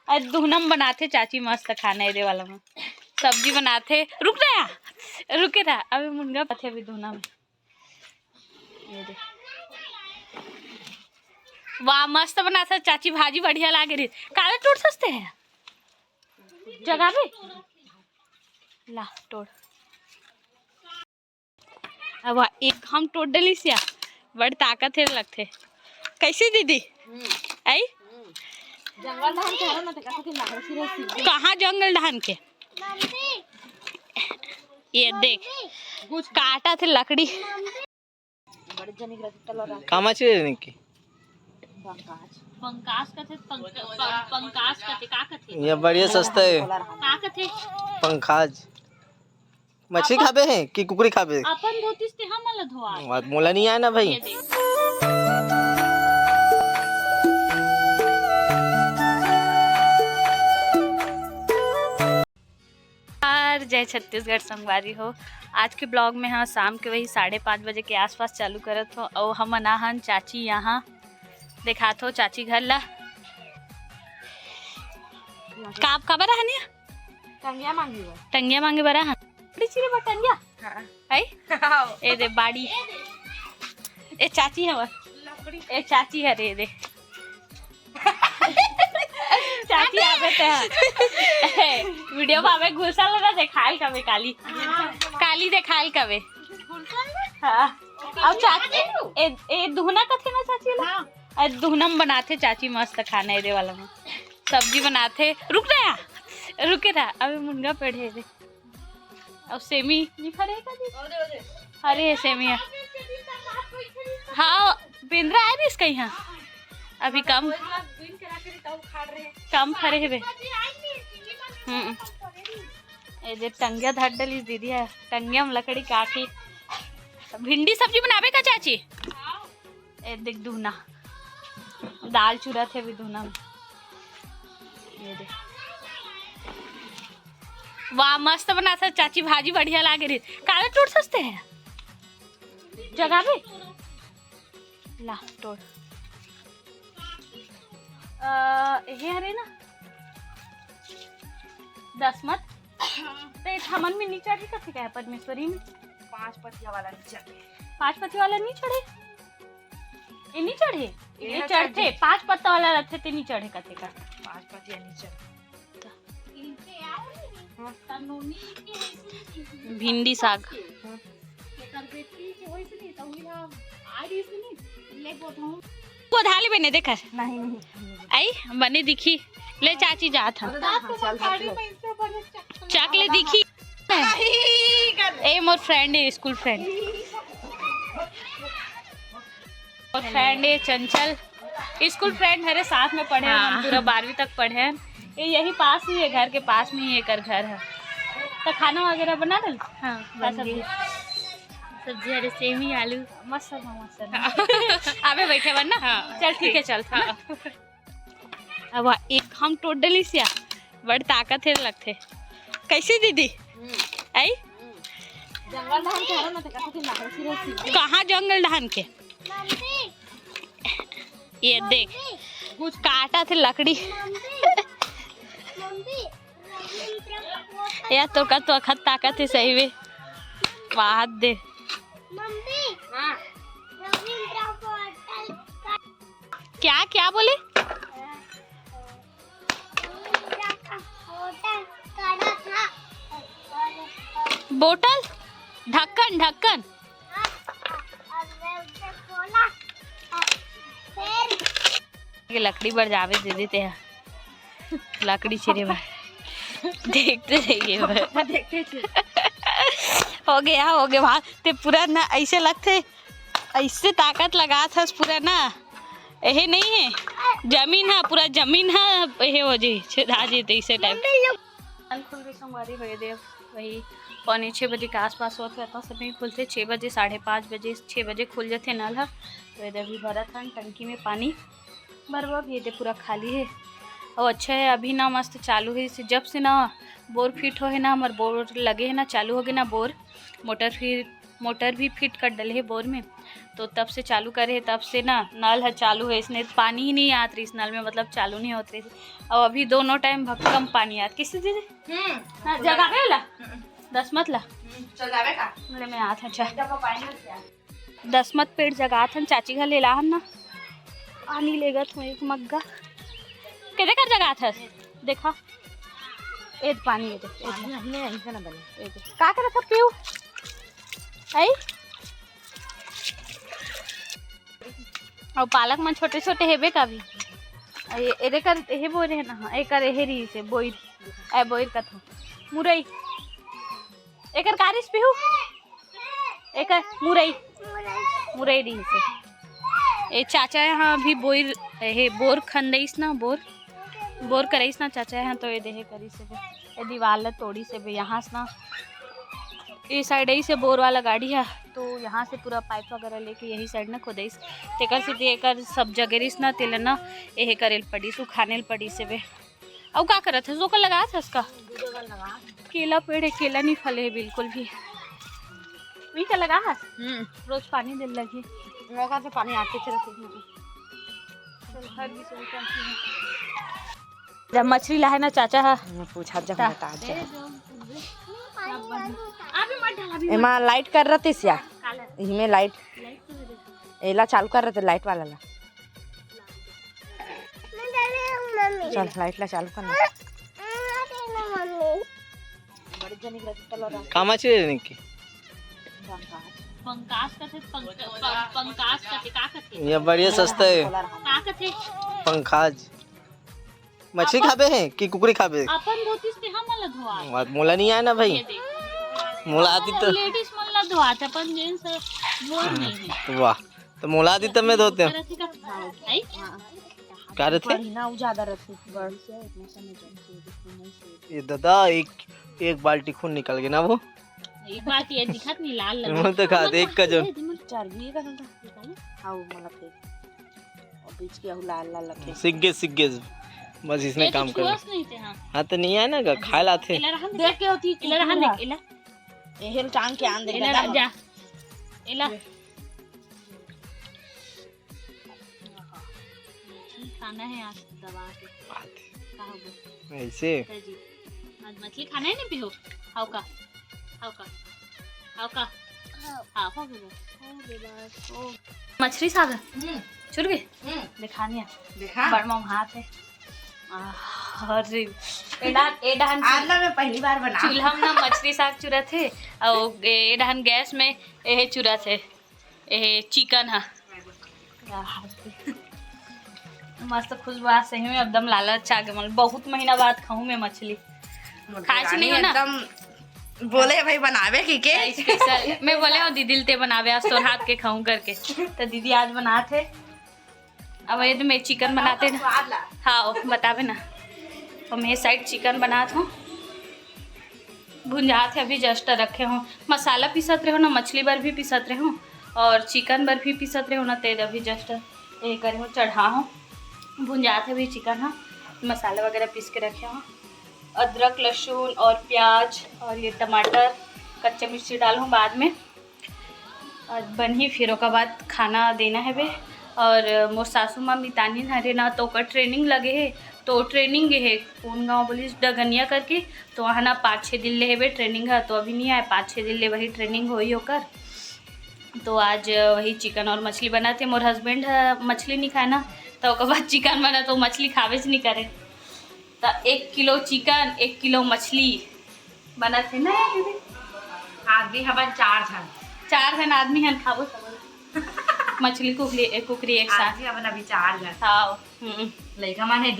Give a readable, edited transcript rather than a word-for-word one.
आज दुहनम बनाते चाची मस्त खाना ये वाला में सब्जी बनाते। रुक रहा रुके रहा अभी मुनगा पथे अभी धुना में ये दे। वाह मस्त बनाता चाची भाजी बढ़िया लागे रही। काले टूट सस्ते हैं जगह पे ला तोड़। अब एक हम तोड़ डली सिया बड़ ताकत है लगते। कैसे दीदी आई जंगल धान के ना तो कहाँ जंगल धान के ये देख काटा थे लकड़ी कामाची की पंकास का थे पंकास का थे का थे ये बढ़िया सस्ता है का थे पंखाज। मछली खाबे हैं कि कुकरी खाबे? अपन धोतीस ते हम वाला धोआ मोला नहीं आया ना भाई। जय छत्तीसगढ़ संगवारी हो। आज के ब्लॉग में हाँ शाम के वही 5:30 बजे के आसपास चालू करत हो और हम अनाहन चाची यहाँ दिखात हो चाची घर ला का बरा हनिया टंगिया मांगे बरा हन बड़ी चिरे बटनिया आई ए दे बाड़ी ए चाची है ए चाची है रे दे चाची आवे ते वीडियो में आवे घुसल लगा देखाल कवे काली काली देखाल कवे हां अब चाची ए दुहना कथे ना चाची ला हां दुहनम बनाते चाची मस्त खाना ये वाला में सब्जी बनाते। रुक रहा रुके रहा अभी मुनगा पेढ़े दे और सेमी नहीं खड़ेगा दी अरे सेमिया हाँ बिंद्रा है ना इसका यहाँ अभी कम खड़े है ये दे टंगिया धर डली दीदी है टंगिया में लकड़ी काटी। भिंडी सब्जी बनावे का चाची ए देख दूना दाल चूरा थे भी दूना में ये देख वाह मस्त बनाता चाची भाजी बढ़िया लागे रही। काले टूट सस्ते हैं जगह पे ला तोड़ ये हरे ना 10 मत ते हमन में नीचे भी कथे का परमेश्वरी में 5 पतिया वाला नीचे 5 पत्ती वाला नहीं चढ़े ये नहीं चढ़े ये चढ़ते 5 पत्ता वाला रखे ते नहीं चढ़े कथे का 5 पतिया नीचे भिंडी साग धाली बने देखा नहीं आई बने दिखी ले चाची जात हम चकले दिखी ए मोर फ्रेंड है स्कूल फ्रेंड और फ्रेंड है चंचल स्कूल फ्रेंड हरे साथ में पढ़े हम पूरा 12वीं तक पढ़े हैं। ये यही पास ही है घर के पास में ही एक घर है तो खाना वगैरह बना डल हाँ सब्जी अरे सेमी आलू मस्त आवे बैठे बन ना हाँ। चल ठीक है चल हाँ। अब एक हम तोड़ डली सिया बड़ ताकत है लगते। कैसे दीदी आई जंगल धान के ना तो कहाँ जंगल धान के ये देख काटा थे लकड़ी या तो का तो अखत ताकत है सही में बात दे क्या क्या बोले बोतल ढक्कन ढक्कन ये लकड़ी बढ़ जावे दे देते हैं लकड़ी छिरे देखते रहिए हो गया वहाँ ते पूरा ना ऐसे लगते ऐसे ताकत लगा था पूरा ना यही नहीं है जमीन है पूरा जमीन है यही हो जी छेदा जी इसे टाइप खुल गई संगवारी भैया देव वही 5:45 बजे के आसपास होते रहता समय खुलते 6 बजे 5:30 बजे 6 बजे खुल जाते नल है तो इधर भी भरा था टंकी में पानी भरवा भी दे पूरा खाली है और अच्छा है अभी ना मस्त चालू है जब से ना बोर फिट हो है ना हमारे बोर लगे है ना चालू हो गए ना बोर मोटर भी फिट कर डले है बोर में तो तब से चालू करे, तब से ना नल है चालू है, इसने पानी ही नहीं आत रही इस नल में, मतलब चालू नहीं होती रही। और अभी दोनों टाइम भक्कम पानी आत। किसी दीदी हाँ जगावे ला 10 मत ला चल जावे का मेरे में आत अच्छा जब पानी लग गया 10 मत पेड़ जगात हन चाची घर ले ला हम ना पानी लेगत हूँ एक मग्गा कैसे कर जगात है देखा एक पानी ये देख हमने ऐसा ना बने का कर था पीऊ आई और पालक मन छोटे छोटे हेबे का भी एरे कर हे बोरे है ना एक कर हे री से बोइर ए बोइर का था मुरई एकर कारिस पीऊ एकर मुरई मुरई री से ए चाचा यहाँ अभी बोइर हे बोर खंदेइस ना बोर करेइस ना चाचा यहाँ तो ये देहे करी से ये दीवार तोड़ी से भी यहाँ से ना ये साइड ही से बोर वाला गाड़ी है तो यहाँ से पूरा पाइप वगैरह लेके यही साइड ना खोदेइस तेकर से एकर सब जगरिस ना तेल ना यही करेल पड़ी सुखाने पड़ी से बे अब का करत है जोकर लगा था उसका केला पेड़ है केला नहीं फले है बिल्कुल भी वही का लगा है रोज पानी दिल लगी मौका से पानी आते चलते जब मछली लाए ना चाचा है पूछा जब ता- बता दे अभी मत डाल अभी एमा लाइट कर रहे थे सिया काला इसमें लाइट एला चालू कर रहे थे लाइट वाला ला चल लाइट ला चालू करना बड़ी जनी रखता लो कहाँ मछली लेने की पंकास का थे पंकास का थे का थे ये बढ़िया सस्ता है का थे पंखाज मछली खाबे हैं कि कुकरी खाबे अपन धोतीस पे हम वाला धोआ मोला नहीं आया ना भाई ये देख मोला आती तो लेडीज मन ला धोआ था अपन जेंट्स बोल नहीं है वाह तो मोला आती तब मैं धोते हूँ तरह का आई क्या रहते ना ज्यादा रखी बड़ से इतना समझ ये दादा एक बाल्टी खून निकल गया ना वो एक बात ये दिखत नहीं लाल लगा मैं तो खा दे एक का जो चार भी का था हां मला के और बीच के लाल लाल लगे सिग्गे बस इसने काम कर नहीं थे हां हाँ तो नहीं आया ना का खाए लाते देख के होती इला रहा देख इला एहल टांग के आन दे इला जा इला खाना है आज दबा के का हो गया ऐसे जी आज मछली खाना है नहीं पिहो हाउ का हाँ हो गया मछली सागर चुर गए दिखानी है देखा बड़ मम हाथ है अरे एडान आज ना मैं पहली बार बना चूल्हा में ना मछली साग चुरा थे और एडान गैस में यह चुरा थे यह चिकन है मस्त खुशबू आज सही में एकदम लालच आ गया बहुत महीना बाद खाऊं मैं मछली खाए से नहीं हो ना एकदम बोले भाई बनावे की के स्पेशल मैं बोले हो दीदी ते बनावे आज तोर हाथ के खाऊं करके तो दीदी आज बनाते अब ये तो मैं चिकन बनाते ना हाँ बतावे ना तो मैं साइड चिकन बनात हूँ भुंजात है अभी जस्ट रखे हूँ मसाला पीसत रहे हो ना मछली बर भी पीसत रहे हूँ और चिकन बर भी पीसत रहे हो ना तेज अभी जस्ट ये करे हूँ चढ़ा हूँ भुंजात है भी चिकन हाँ मसाला वगैरह पीस के रखे हूँ अदरक लहसुन और प्याज और ये टमाटर कच्चा मिर्ची डालूँ बाद में और बनी फिर उसके बाद खाना देना है बे और मोर सासू माँ मितानी हरे ना तो का ट्रेनिंग लगे है तो ट्रेनिंग है कौन गाँव बोली डगनिया करके तो वहाँ ना 5-6 दिन ले बे ट्रेनिंग है तो अभी नहीं आए 5-6 दिन ले वही ट्रेनिंग हुई होकर तो आज वही चिकन और मछली बनाते मोर हस्बैंड मछली नहीं खाए ना तो उसके बाद चिकन बना तो मछली खावे से नहीं करे तो 1 किलो चिकन 1 किलो मछली बना थे ना दीदी आदमी हवन 4 जन आदमी हैं खाबो सब मछली कुकरी एक साथ आदमी हवन अभी 4 जन खाओ लइका माने